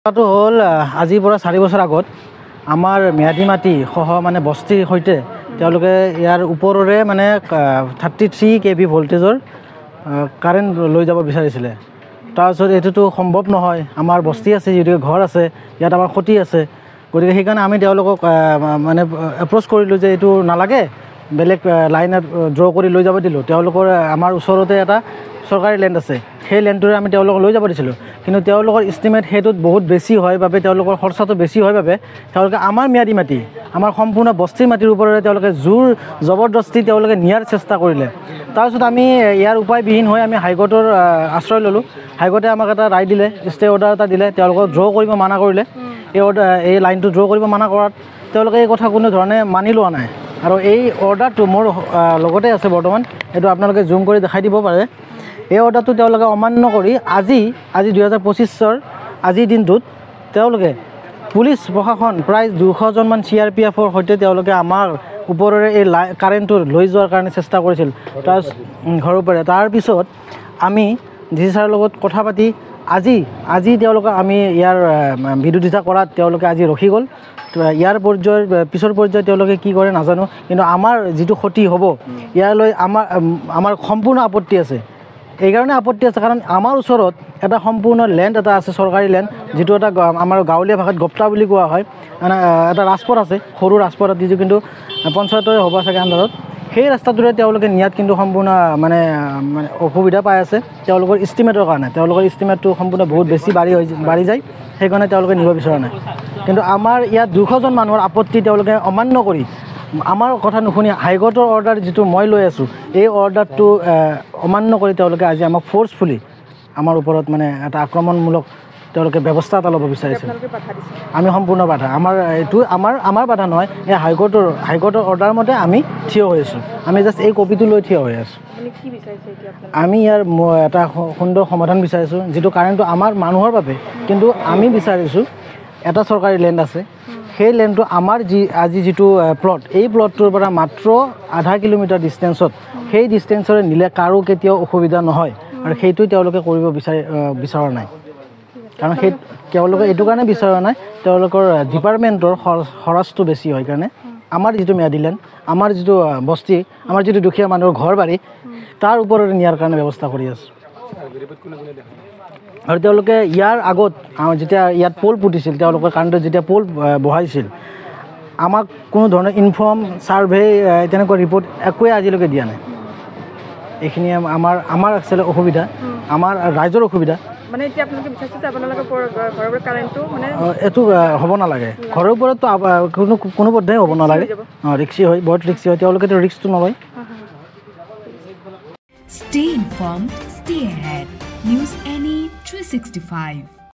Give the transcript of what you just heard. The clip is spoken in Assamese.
কথাটো হ'ল আজিৰ পৰা 4 বছৰ আগত আমাৰ ম্যাদী মাটি সহ মানে বস্তিৰ সৈতে তেওঁলোকে ইয়াৰ ওপৰৰে মানে 33 kV ভোল্টেজৰ কাৰেণ্ট লৈ যাব বিচাৰিছিলে। তাৰপিছত এইটোতো সম্ভৱ নহয়, আমাৰ বস্তি আছে, যদিও ঘৰ আছে, ইয়াত আমাৰ ক্ষতি আছে। গতিকে সেইকাৰণে আমি তেওঁলোকক মানে এপ্ৰ'চ কৰিলোঁ যে এইটো নালাগে, বেলেগ লাইনত ড্ৰ কৰি লৈ যাব দিলোঁ। তেওঁলোকৰ আমাৰ ওচৰতে এটা চৰকাৰী লেণ্ড আছে, সেই লেণ্ডটোৰে আমি তেওঁলোকক লৈ যাব দিছিলোঁ। কিন্তু তেওঁলোকৰ ইষ্টিমেট সেইটোত বহুত বেছি হয় বাবে, তেওঁলোকৰ খৰচাটো বেছি হয় বাবে তেওঁলোকে আমাৰ ম্যাদী মাটি, আমাৰ সম্পূৰ্ণ বস্তিৰ মাটিৰ ওপৰৰে তেওঁলোকে জোৰ জবৰদস্তি তেওঁলোকে নিয়াৰ চেষ্টা কৰিলে। তাৰপিছত আমি ইয়াৰ উপায়বিহীন হৈ আমি হাইকোৰ্টৰ আশ্ৰয় ল'লোঁ। হাইকোৰ্টে আমাক এটা ৰায় দিলে, ষ্টে অৰ্ডাৰ এটা দিলে, তেওঁলোকক ড্ৰ কৰিব মানা কৰিলে। এই লাইনটো ড্ৰ কৰিব মানা কৰাত তেওঁলোকে এই কথা কোনো ধৰণে মানি লোৱা নাই। আৰু এই অৰ্ডাৰটো মোৰ লগতে আছে বৰ্তমান, এইটো আপোনালোকে জুম কৰি দেখাই দিব পাৰে। এই অৰ্ডাৰটো তেওঁলোকে অমান্য কৰি আজি 2025 আজিৰ দিনটোত তেওঁলোকে পুলিচ প্ৰশাসন প্ৰায় 200জনমান CRPFৰ সৈতে তেওঁলোকে আমাৰ ওপৰৰে এই কাৰেণ্টটো লৈ যোৱাৰ কাৰণে চেষ্টা কৰিছিল তাৰ ঘৰৰ পৰা। তাৰপিছত আমি DC ছাৰৰ লগত কথা পাতি আজি তেওঁলোকক আমি ইয়াৰ বিৰোধিতা কৰাত তেওঁলোকে আজি ৰখি গ'ল। ইয়াৰ পিছৰ পৰ্যায়ত তেওঁলোকে কি কৰে নাজানো, কিন্তু আমাৰ যিটো ক্ষতি হ'ব ইয়ালৈ আমাৰ সম্পূৰ্ণ আপত্তি আছে। এইকাৰণে আপত্তি আছে কাৰণ আমাৰ ওচৰত এটা সম্পূৰ্ণ লেণ্ড এটা আছে, চৰকাৰী লেণ্ড, যিটো এটা আমাৰ গাঁৱলীয়া ভাষাত গপ্তা বুলি কোৱা হয়। মানে এটা ৰাজপথ আছে, সৰু ৰাজপথ যিটো কিন্তু পঞ্চায়তৰে হ'ব চাগে আণ্ডাৰত। সেই ৰাস্তাটোৰে তেওঁলোকে নিয়াত কিন্তু সম্পূৰ্ণ মানে অসুবিধা পাই আছে তেওঁলোকৰ ইষ্টিমেটৰ কাৰণে। তেওঁলোকৰ ইষ্টিমেটটো সম্পূৰ্ণ বহুত বেছি বাঢ়ি যায়, সেইকাৰণে তেওঁলোকে নিব বিচৰা নাই। কিন্তু আমাৰ ইয়াত 200জন মানুহৰ আপত্তি তেওঁলোকে অমান্য কৰি, আমাৰ কথা নুশুনি হাইকোৰ্টৰ অৰ্ডাৰ যিটো মই লৈ আছোঁ, এই অৰ্ডাৰটো অমান্য কৰি তেওঁলোকে আজি আমাক ফ'ৰ্চফুলি আমাৰ ওপৰত মানে এটা আক্ৰমণমূলক তেওঁলোকে ব্যৱস্থা এটা ল'ব বিচাৰিছে। আমি সম্পূৰ্ণ বাধা, এইটো আমাৰ বাধা নহয়, এই হাইকোৰ্টৰ অৰ্ডাৰ মতে আমি থিয় হৈ আছোঁ। আমি জাষ্ট এই কপিটো লৈ থিয় হৈ আছোঁ। আমি ইয়াৰ এটা সুন্দৰ সমাধান বিচাৰিছোঁ, যিটো কাৰেণ্টটো আমাৰ মানুহৰ বাবে, কিন্তু আমি বিচাৰিছোঁ এটা চৰকাৰী লেণ্ড আছে, সেই লেণ্ডটো আমাৰ আজি যিটো প্লট, এই প্লটটোৰ পৰা মাত্ৰ আধা কিলোমিটাৰ ডিষ্টেঞ্চত, সেই ডিষ্টেঞ্চৰে নিলে কাৰো কেতিয়াও অসুবিধা নহয়। আৰু সেইটো তেওঁলোকে কৰিব বিচৰা নাই। কাৰণ তেওঁলোকে এইটো কাৰণে বিচৰা নাই, তেওঁলোকৰ ডিপাৰ্টমেণ্টৰ খৰচটো বেছি হয় কাৰণে আমাৰ যিটো ম্যাদী লেণ্ড, আমাৰ যিটো বস্তি, আমাৰ যিটো দুখীয়া মানুহৰ ঘৰ বাৰী, তাৰ ওপৰতে নিয়াৰ কাৰণে ব্যৱস্থা কৰি আছোঁ। আৰু তেওঁলোকে ইয়াৰ আগত যেতিয়া ইয়াত প'ল পুতিছিল, তেওঁলোকৰ কাৰেণ্টত যেতিয়া প'ল বহাইছিল, আমাক কোনো ধৰণৰ ইনফৰ্ম, ছাৰ্ভে, তেনেকুৱা ৰিপৰ্ট একোৱে আজিলৈকে দিয়া নাই। এইখিনিয়ে আমাৰ একচুৱেলি অসুবিধা, আমাৰ ৰাইজৰ অসুবিধা। মানে এতিয়া আপোনালোকে বিচাৰিছে যে আপোনালোকৰ ঘৰৰ কাৰেণ্টটো মানে এইটো হ'ব নালাগে, ঘৰৰ ওপৰততো কোনো পধ্যেই হ'ব নালাগে। ৰিক্সি হয়, বহুত ৰিক্সি হয়, তেওঁলোকেতো ৰিক্সটো নলয়। Stay informed, stay ahead. News NE 365.